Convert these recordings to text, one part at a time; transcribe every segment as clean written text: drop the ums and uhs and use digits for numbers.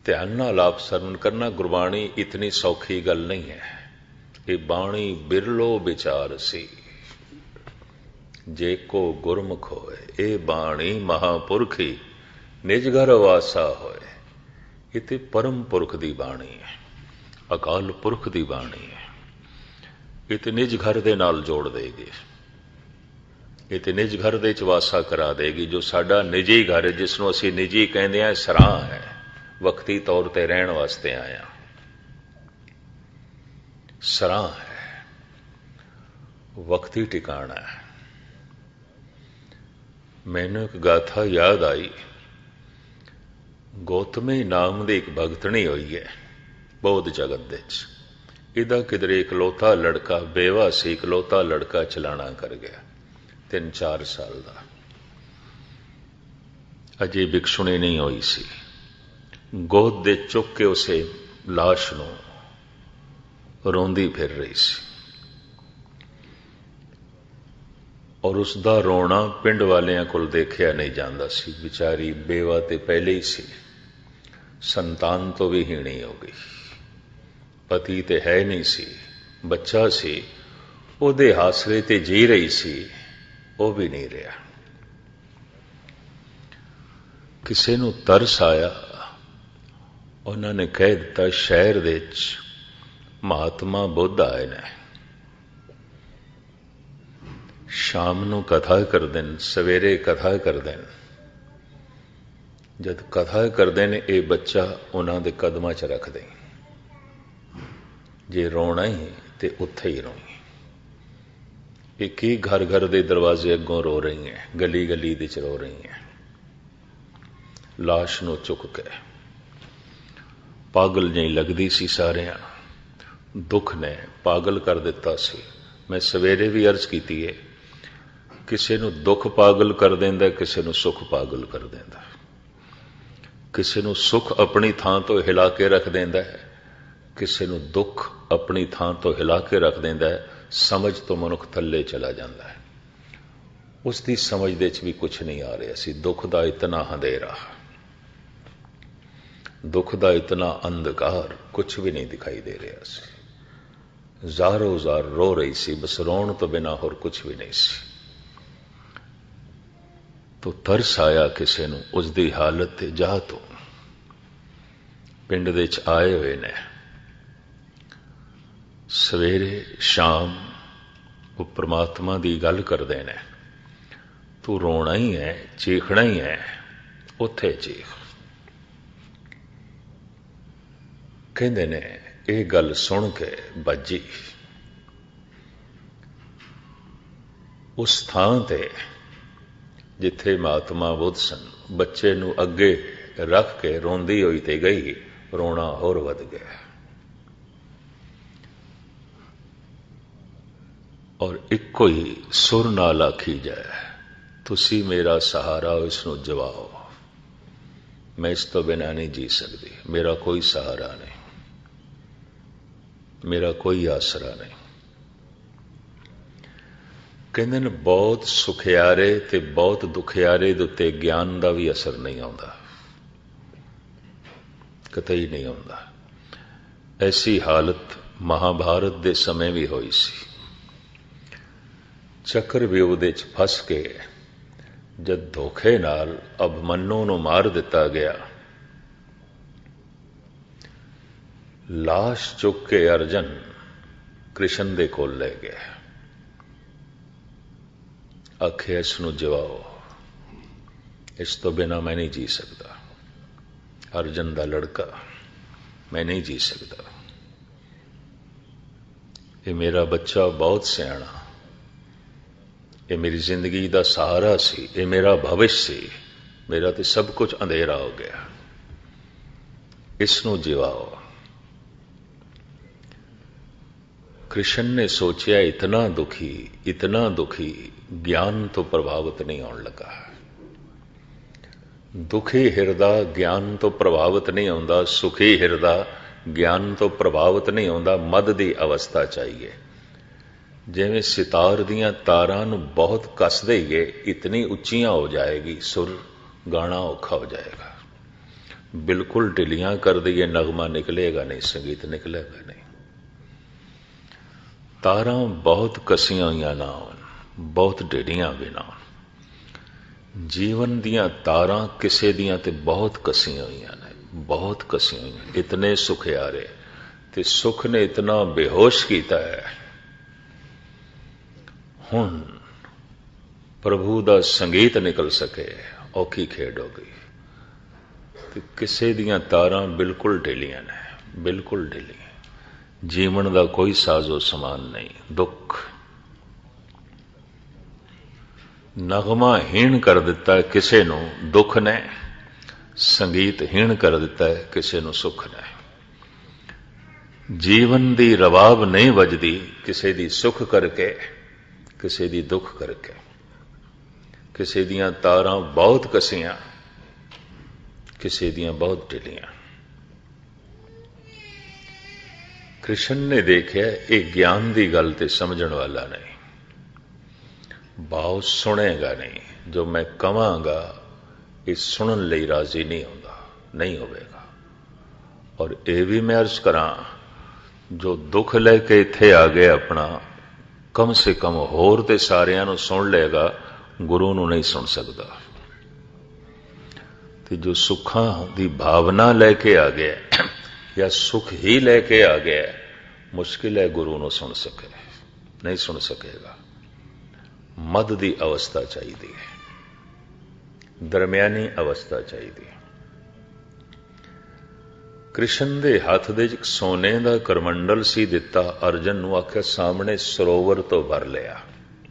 ध्यान नाल आप सरवण करना। गुरबाणी इतनी सौखी गल नहीं है। ये बाणी बिरलो विचार सी, जे को गुरमुख होए। ये बाणी महापुरखी निज घर वासा होए। ये ते परम पुरख दी बाणी है, अकाल पुरख दी बाणी है। ये ते निज घर दे नाल जोड़ देगी। ये ते निज घर दे च वासा करा देगी। जो साडा निजी घर है, जिसनों असीं निजी कहते हैं, सराह है, वक्ती तौर पर रहन वास्ते आया, सराह है, वक्ती ठिकाना है। मैनू एक गाथा याद आई। गौतमी नाम की एक भगतनी हुई है बौद्ध जगत दे च। इहदा किधरे इकलौता लड़का बेवा सी, इकलौता लड़का चलाना कर गया 3-4 साल का। अजे भिक्षुणी नहीं हुई सी। गोद दे चुक के उसे लाश नूं रोंदी फिर रही सी, और उसका रोना पिंड वालियां कोल देखिया नहीं जाता सी। बेचारी बेवा ते पहले ही सी, संतान तो भी हीणी हो गई, पति ते है नहीं सी, बच्चा सी, उहदे हासले ते जी रही सी, वो भी नहीं रहा। किसी नूं तरस आया, उन्होंने कह दिता शहर दे महात्मा बुद्ध आए ने, शाम नूं कथा करदे ने, सवेरे कथा करदे ने। जद कथा करदे ने, ये बच्चा उन्हां दे कदमां च रख दे। जे रोना ही ते उत्थे ही रोई। एक ही घर घर दे दरवाजे अगों रो रही हैं, गली गली दे च रो रही हैं। लाश नूं चुक के पागल जी लगदी सी। सारियां दुख ने पागल कर दिता सी। मैं सवेरे भी अर्ज की है, किसी नूं दुख पागल कर देंदा, किसी नूं सुख पागल कर देंदा। किसी नूं सुख अपनी थां तो हिला के रख देंदा है, किसी नूं दुख अपनी थां तो हिला के रख देंदा है। समझ तो मनुख थल्ले चला जाता है। उसकी समझ दे च भी कुछ नहीं आ रहा सी। दुख का इतना अंधेरा, दुख का इतना अंधकार, कुछ भी नहीं दिखाई दे रहा सी। ज़ारो ज़ार रो रही सी, बस रोण तो बिना होर कुछ भी नहीं सी। तो तरस आया किसी नूं उसकी हालत ते। जा तो पिंड दे च आए हुए ने, सवेरे शाम वो परमात्मा की गल करते हैं। तू रोना ही है, चीखना ही है, उत्थे चीख। कहते ने ये गल सुन के बजी उस थां ते जिथे महात्मा बुद्ध सन, बच्चे नूं अगे रख के रोंदी हुई ते गई। रोना होर वध गया, और इको ही सुर नाल आखी जाए, तुसी मेरा सहारा हो, इसनूं जवाओ। मैं इस तो बिना नहीं जी सकती। मेरा कोई सहारा नहीं, मेरा कोई आसरा नहीं। कहते ने बहुत सुखियारे ते बहुत दुखियारे दे उत्ते ज्ञान का भी असर नहीं आता, कतई नहीं आता। ऐसी हालत महाभारत दे समय भी हुई सी। चक्रव्यूह दे च फस के जद धोखे नाल अभिमन्यु नूं मार दिता गया, लाश चुक के अर्जन कृष्ण दे कोल ले गया। आखे इसनूं जवाओ, इस तो बिना मैं नहीं जी सकता। अर्जन दा लड़का, मैं नहीं जी सकता। ये मेरा बच्चा बहुत सियाणा, ये मेरी जिंदगी का सहारा सी, ये मेरा भविष्य सी। मेरा तो सब कुछ अंधेरा हो गया, इसनूं जिवाओ। कृष्ण ने सोचा इतना दुखी ज्ञान तो प्रभावित नहीं होने लगा। दुखी हिरदा ज्ञान तो प्रभावित नहीं होता, सुखी हिरदा ज्ञान तो प्रभावित नहीं होता। मद की अवस्था चाहिए। जिवें सितार दियां तारां नूं बहुत कस देईए, इतनी उच्चियां हो जाएगी, सुर गाना औखा हो जाएगा। बिल्कुल ढिलियां कर दईए नगमा निकलेगा नहीं, संगीत निकलेगा नहीं। तारां बहुत कसियां हुई ना होन, बहुत ढिलियां भी ना होन। जीवन दियां तारां किसे दियां ते बहुत कसियां हुई ने, बहुत कसियां हुई। इतने सुख यारे ते सुख ने इतना बेहोश किया है। हुण प्रभु दा संगीत निकल सके औखी खेड हो गई। ते किसे दियां तारां बिल्कुल ढिलियां ने, बिल्कुल ढिलियां। जीवन का कोई साजो समान नहीं। दुख नगमा हीण कर दिता है किसे नू दुख ने, संगीत हीण कर दिता है किसे नू सुख ने। जीवन दी रवाब नहीं वजदी किसे दी सुख करके, किसे दी दुख करके। किसे दियां तारां बहुत कसियां, किसे दियां बहुत ढिलियां। कृष्ण ने देखा एक ज्ञान की गल ते समझण वाला नहीं, भाव सुनेगा नहीं। जो मैं कहांगा ये सुनन लई राजी नहीं होगा, नहीं होगा। और ये भी मैं अर्ज करा, जो दुख लैके इत्थे आ गया अपना, कम से कम होर ते सारियां नूं सुन लेगा, गुरु नूं नहीं सुन सकता। ते जो सुखां दी भावना लैके आ गया या सुख ही लैके आ गया, मुश्किल है गुरु नूं सुन सके, नहीं सुन सकेगा। मद दी अवस्था चाहिए, दरम्यानी अवस्था चाहिए। कृष्ण दे हाथ दे एक सोने का करमंडल सी दिता, अर्जन नूं आख्या सामने सरोवर तो भर लिया।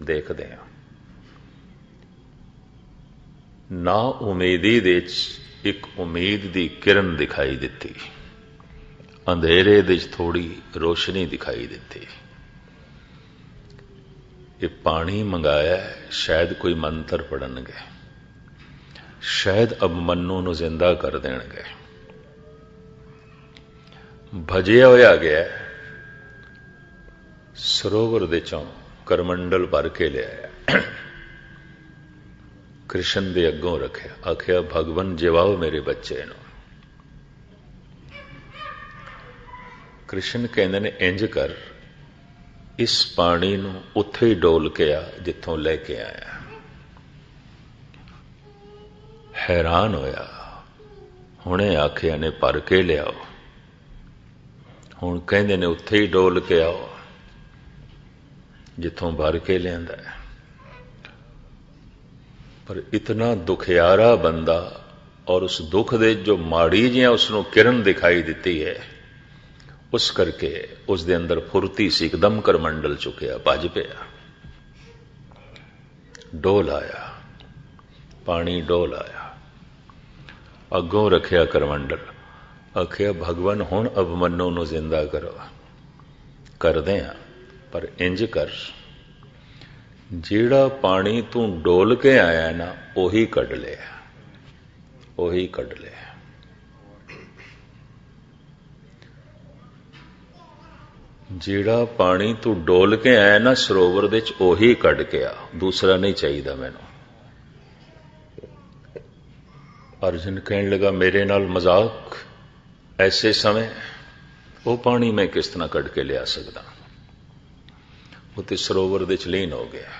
देखते हैं ना उम्मीदी दे एक उम्मीद दी किरण दिखाई दिती, अंधेरे दे थोड़ी रोशनी दिखाई देती। ये पानी मंगाया, शायद कोई मंत्र पढ़नगे, शायद अभिमन्यु नूं जिंदा कर देणगे। भजिया होया गया, सरोवर दे चों करमंडल भर के लिया, कृष्ण दे अगों रखिया। आखिया भगवन जिवाओ मेरे बच्चे नूं। कृष्ण कहते ने इंज कर, इस पानी नूं उत्थे ही डोल के आ जिथों लैके आया। हैरान होया, हुणे आखिया ने भर के लियाओ, हुण कहंदे ने उत्थे ही डोल के आओ जिथों भर के लियांदा है। पर इतना दुखियारा बंदा, और उस दुख दे जो माड़ी जिहां उसनूं किरण दिखाई दिती है, उस करके उस दे अंदर फुरती सी, एकदम करमंडल चुकिया, भज पिया, डोल आया, पानी डोल आया। अगों रखिया करमंडल, आखिया भगवान हुण अभिमन्यु नूं जिंदा करो। करदे आ, पर इंज कर, जेड़ा पानी तू डोल के आया ना, ओही कढ लिया, ओही कढ लिया। जेड़ा पानी तू डोल के आया ना सरोवर दे, ओही कढ के आ, दूसरा नहीं चाहिए मैनू। अर्जुन कहने लगा मेरे नाल मजाक, ऐसे समय वो पानी मैं किस तरह कढ के लिया सकदा। वो तो सरोवर दे च लीन हो गया।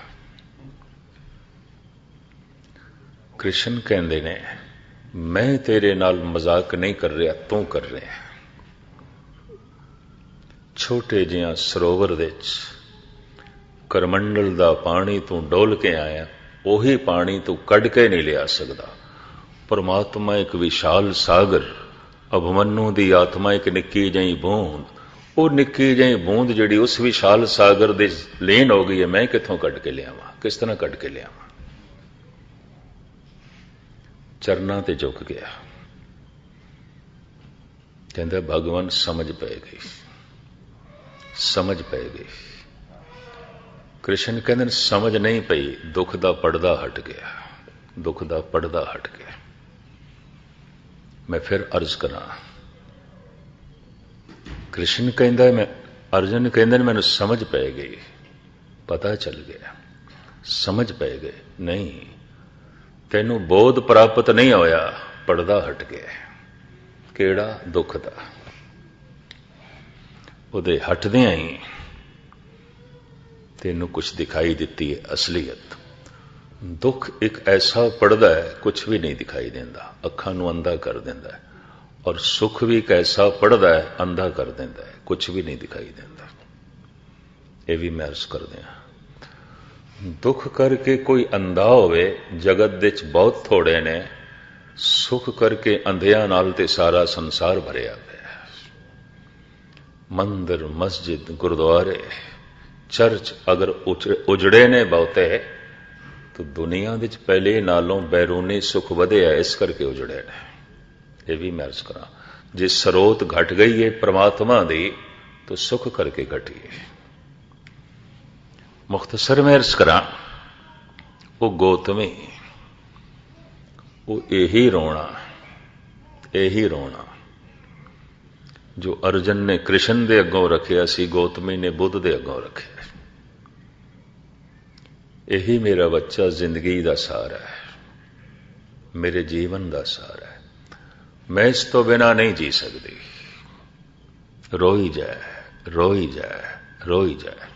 कृष्ण कहते ने मैं तेरे नाल मजाक नहीं कर रहा, तू कर रहा। छोटे जिहा सरोवर दे करमंडल दा पानी तू डोल के आया, ओही पानी तू कढ के नहीं लिया सकदा। परमात्मा एक विशाल सागर, अभिमन्यु दी आत्मा एक निक्की जही बूंद, वो निक्की जही बूंद जिहड़ी उस विशाल सागर दे लीन हो गई है, मैं कित्थों कढ के लियावां, किस तरह कढ के लियावां। चरना ते झुक गया, कहंदा भगवान समझ पै गई, समझ पै गई। कृष्ण कहते समझ नहीं पई, दुख दा पड़दा हट गया, दुख दा पड़दा हट गया। मैं फिर अर्ज करा, कृष्ण कहता मैं, अर्जुन कहते मैनू समझ पै गई, पता चल गया, समझ पै गए। नहीं, तेनू बोध प्राप्त नहीं होया, पड़दा हट गया। ਕਿਹੜਾ? ਦੁੱਖ ਦਾ। ਉਹਦੇ ਹਟਦਿਆਂ ਹੀ ਤੈਨੂੰ ਕੁਛ ਦਿਖਾਈ ਦਿੱਤੀ ਹੈ ਅਸਲੀਅਤ। ਦੁੱਖ ਇੱਕ ਐਸਾ ਪੜਦਾ ਹੈ, ਕੁਛ ਵੀ ਨਹੀਂ ਦਿਖਾਈ ਦਿੰਦਾ, ਅੱਖਾਂ ਨੂੰ ਅੰਧਾ ਕਰ ਦਿੰਦਾ ਹੈ। ਔਰ ਸੁੱਖ ਵੀ ਇੱਕ ਐਸਾ ਪੜਦਾ ਹੈ, ਅੰਧਾ ਕਰ ਦਿੰਦਾ ਹੈ, ਕੁਛ ਵੀ ਨਹੀਂ ਦਿਖਾਈ ਦਿੰਦਾ। ਇਹ ਵੀ ਮੈਂ ਅਰਜ਼ ਕਰਦੇ ਹਾਂ, ਦੁੱਖ ਕਰਕੇ ਕੋਈ ਅੰਧਾ ਹੋਵੇ ਜਗਤ ਵਿੱਚ ਬਹੁਤ ਥੋੜੇ ਨੇ, ਸੁੱਖ ਕਰਕੇ ਅੰਧਿਆਂ ਨਾਲ ਤੇ ਸਾਰਾ ਸੰਸਾਰ ਭਰਿਆ ਪਿਆ। ਮੰਦਰ, ਮਸਜਿਦ, ਗੁਰਦੁਆਰੇ, ਚਰਚ ਅਗਰ ਉਜੜੇ ਨੇ ਬਹੁਤੇ, ਤਾਂ ਦੁਨੀਆ ਵਿੱਚ ਪਹਿਲੇ ਨਾਲੋਂ ਬੈਰੂਨੀ ਸੁੱਖ ਵਧਿਆ, ਇਸ ਕਰਕੇ ਉਜੜੇ ਨੇ। ਇਹ ਵੀ ਮੈਂ ਅਰਜ਼ ਕਰਾਂ, ਜੇ ਸਰੋਤ ਘਟ ਗਈ ਹੈ ਪ੍ਰਮਾਤਮਾ ਦੀ, ਤਾਂ ਸੁੱਖ ਕਰਕੇ ਘਟੀ ਹੈ। ਮੁਖਤਸਰ ਮੈਂ ਅਰਜ਼ ਕਰਾਂ, ਉਹ ਗੌਤਮੀ, ਉਹ ਇਹੀ ਰੋਣਾ ਜੋ ਅਰਜਨ ਨੇ ਕ੍ਰਿਸ਼ਨ ਦੇ ਅੱਗੋਂ ਰੱਖਿਆ ਸੀ, ਗੌਤਮੀ ਨੇ ਬੁੱਧ ਦੇ ਅੱਗੋਂ ਰੱਖਿਆ। ਇਹੀ ਮੇਰਾ ਬੱਚਾ ਜ਼ਿੰਦਗੀ ਦਾ ਸਹਾਰਾ ਹੈ, ਮੇਰੇ ਜੀਵਨ ਦਾ ਸਹਾਰਾ ਹੈ। ਮੈਂ ਇਸ ਤੋਂ ਬਿਨਾਂ ਨਹੀਂ ਜੀ ਸਕਦੀ। ਰੋਈ ਜਾਏ, ਰੋਈ ਜਾਏ, ਰੋਈ ਜਾਏ।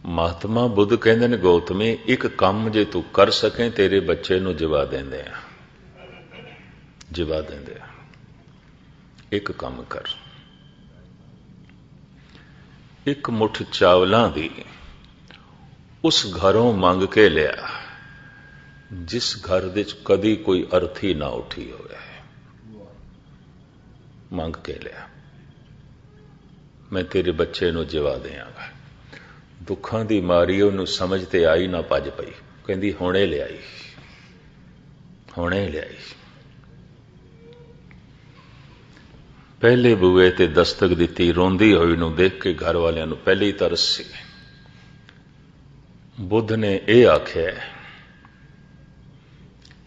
ਮਹਾਤਮਾ ਬੁੱਧ ਕਹਿੰਦੇ ਨੇ, ਗੌਤਮੀ ਇੱਕ ਕੰਮ ਜੇ ਤੂੰ ਕਰ ਸਕੇ, ਤੇਰੇ ਬੱਚੇ ਨੂੰ ਜਿਵਾ ਦਿੰਦੇ ਆ, ਜਿਵਾ ਦਿੰਦੇ ਆ। ਇੱਕ ਕੰਮ ਕਰ, ਇੱਕ ਮੁੱਠ ਚਾਵਲਾਂ ਦੀ ਉਸ ਘਰੋਂ ਮੰਗ ਕੇ ਲਿਆ ਜਿਸ ਘਰ ਵਿੱਚ ਕਦੀ ਕੋਈ ਅਰਥੀ ਨਾ ਉੱਠੀ ਹੋਵੇ। ਮੰਗ ਕੇ ਲਿਆ, ਮੈਂ ਤੇਰੇ ਬੱਚੇ ਨੂੰ ਜਿਵਾ ਦਿਆਂਗਾ। ਦੁੱਖਾਂ ਦੀ ਮਾਰੀ ਉਹਨੂੰ ਸਮਝ ਤੇ ਆਈ ਨਾ, ਭੱਜ ਪਈ, ਕਹਿੰਦੀ ਹੁਣੇ ਲਿਆਈ, ਹੁਣੇ ਲਿਆਈ। ਪਹਿਲੇ ਬੂਏ ਤੇ ਦਸਤਕ ਦਿੱਤੀ, ਰੋਂਦੀ ਹੋਈ ਨੂੰ ਦੇਖ ਕੇ ਘਰ ਵਾਲਿਆਂ ਨੂੰ ਪਹਿਲੇ ਹੀ ਤਰਸ ਸੀ। ਬੁੱਧ ਨੇ ਇਹ ਆਖਿਆ,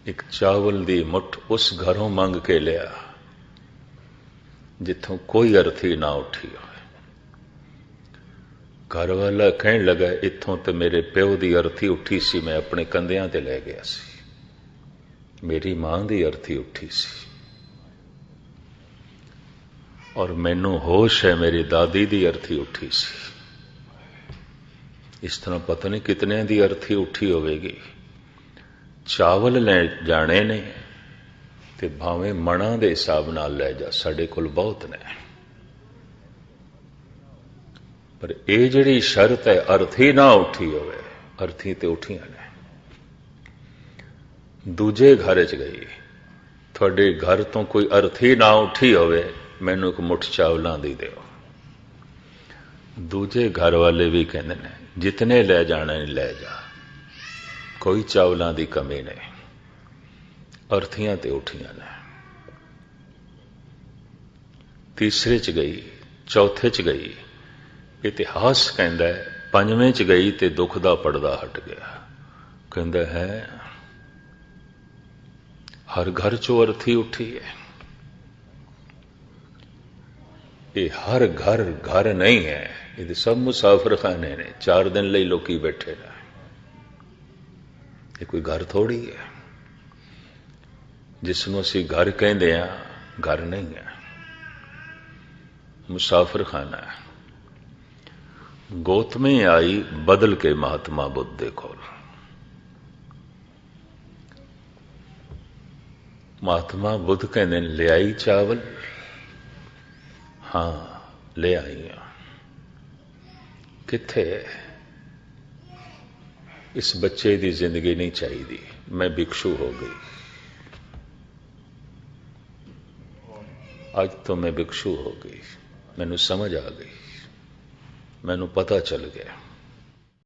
ਇੱਕ ਚਾਵਲ ਦੀ ਮੁੱਠ ਉਸ ਘਰੋਂ ਮੰਗ ਕੇ ਲਿਆ ਜਿੱਥੋਂ ਕੋਈ ਅਰਥੀ ਨਾ ਉੱਠੀ ਹੋਵੇ। ਘਰ ਵਾਲਾ ਕਹਿਣ ਲੱਗਾ, ਇੱਥੋਂ ਤੇ ਮੇਰੇ ਪਿਓ ਦੀ ਅਰਥੀ ਉੱਠੀ ਸੀ, ਮੈਂ ਆਪਣੇ ਕੰਧਿਆਂ ਤੇ ਲੈ ਗਿਆ ਸੀ। ਮੇਰੀ ਮਾਂ ਦੀ ਅਰਥੀ ਉੱਠੀ ਸੀ, ਔਰ ਮੈਨੂੰ ਹੋਸ਼ ਹੈ ਮੇਰੀ ਦਾਦੀ ਦੀ ਅਰਥੀ ਉੱਠੀ ਸੀ। ਇਸ ਤਰ੍ਹਾਂ ਪਤਾ ਨਹੀਂ ਕਿਤਨਿਆਂ ਦੀ ਅਰਥੀ ਉੱਠੀ ਹੋਵੇਗੀ। ਚਾਵਲ ਲੈ ਜਾਣੇ ਨੇ ਤੇ ਭਾਵੇਂ ਮਣਾਂ ਦੇ ਹਿਸਾਬ ਨਾਲ ਲੈ ਜਾ, ਸਾਡੇ ਕੋਲ ਬਹੁਤ ਨੇ। ਪਰ ਇਹ ਜਿਹੜੀ ਸ਼ਰਤ ਹੈ, ਅਰਥੀ ਨਾ ਉੱਠੀ ਹੋਵੇ। ਅਰਥੀ ਤੇ ਉੱਠੀਆਂ ਨੇ। ਦੂਜੇ ਘਰ 'ਚ ਗਈ, ਤੁਹਾਡੇ ਘਰ ਤੋਂ ਕੋਈ ਅਰਥੀ ਨਾ ਉੱਠੀ ਹੋਵੇ, ਮੈਨੂੰ ਇੱਕ ਮੁੱਠ ਚਾਵਲਾਂ ਦੀ ਦਿਓ। ਦੂਜੇ ਘਰ ਵਾਲੇ ਵੀ ਕਹਿੰਦੇ ਨੇ, ਜਿਤਨੇ ਲੈ ਜਾਣੇ ਲੈ ਜਾ, ਕੋਈ ਚਾਵਲਾਂ ਦੀ ਕਮੀ ਨਹੀਂ, ਅਰਥੀਆਂ ਤੇ ਉੱਠੀਆਂ ਨੇ। ਤੀਸਰੇ 'ਚ ਗਈ, ਚੌਥੇ 'ਚ ਗਈ, ਇਤਿਹਾਸ ਕਹਿੰਦਾ ਪੰਜਵੇਂ 'ਚ ਗਈ ਤੇ ਦੁੱਖ ਦਾ ਪਰਦਾ ਹਟ ਗਿਆ। ਕਹਿੰਦਾ ਹੈ ਹਰ ਘਰ 'ਚੋਂ ਅਰਥੀ ਉੱਠੀ ਹੈ। ਇਹ ਹਰ ਘਰ ਘਰ ਨਹੀਂ ਹੈ, ਇਹ ਸਭ ਮੁਸਾਫਰ ਖਾਨੇ ਨੇ, 4 ਦਿਨ ਲਈ ਲੋਕੀ ਬੈਠੇ ਨੇ। ਇਹ ਕੋਈ ਘਰ ਥੋੜੀ ਹੈ। ਜਿਸ ਨੂੰ ਅਸੀਂ ਘਰ ਕਹਿੰਦੇ ਆ, ਘਰ ਨਹੀਂ ਹੈ, ਮੁਸਾਫਰ ਖਾਨਾ ਹੈ। ਗੌਤਮੀ ਆਈ ਬਦਲ ਕੇ ਮਹਾਤਮਾ ਬੁੱਧ ਦੇ ਕੋਲ। ਮਹਾਤਮਾ ਬੁੱਧ ਕਹਿੰਦੇ ਨੇ, ਲਿਆਈ ਚਾਵਲ? ਹਾਂ ਲੈ ਆਈ ਆ। ਕਿੱਥੇ? ਇਸ ਬੱਚੇ ਦੀ ਜ਼ਿੰਦਗੀ ਨਹੀਂ ਚਾਹੀਦੀ, ਮੈਂ ਭਿਕਸ਼ੂ ਹੋ ਗਈ। ਅੱਜ ਤੋਂ ਮੈਂ ਭਿਕਸ਼ੂ ਹੋ ਗਈ, ਮੈਨੂੰ ਸਮਝ ਆ ਗਈ, ਮੈਨੂੰ ਪਤਾ ਚੱਲ ਗਿਆ।